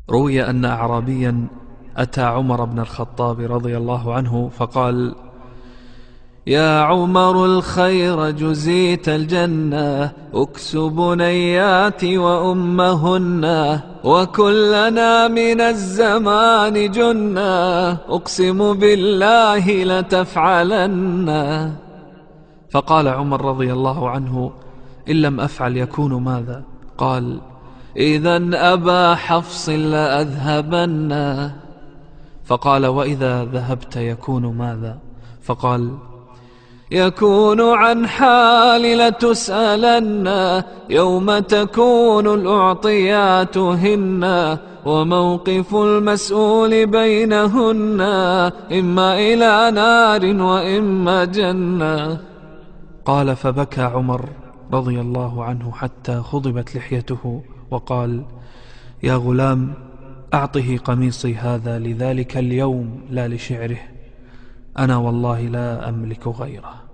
روي أن أعرابيا أتى عمر بن الخطاب رضي الله عنه فقال: يا عمر الخير جزيت الجنة، أكس بنياتي وأمهن، وكلنا من الزمان جنة، أقسم بالله لتفعلن. فقال عمر رضي الله عنه: إن لم أفعل يكون ماذا؟ قال: إذن أبا حفص لأذهبن. فقال: وإذا ذهبت يكون ماذا؟ فقال: يكون عن حال لتسألن، يوم تكون الأعطيات هن، وموقف المسؤول بينهن، إما إلى نار وإما جنة. قال: فبكى عمر رضي الله عنه حتى خضبت لحيته، وقال: يا غلام، أعطه قميصي هذا لذلك اليوم لا لشعره، أنا والله لا أملك غيره.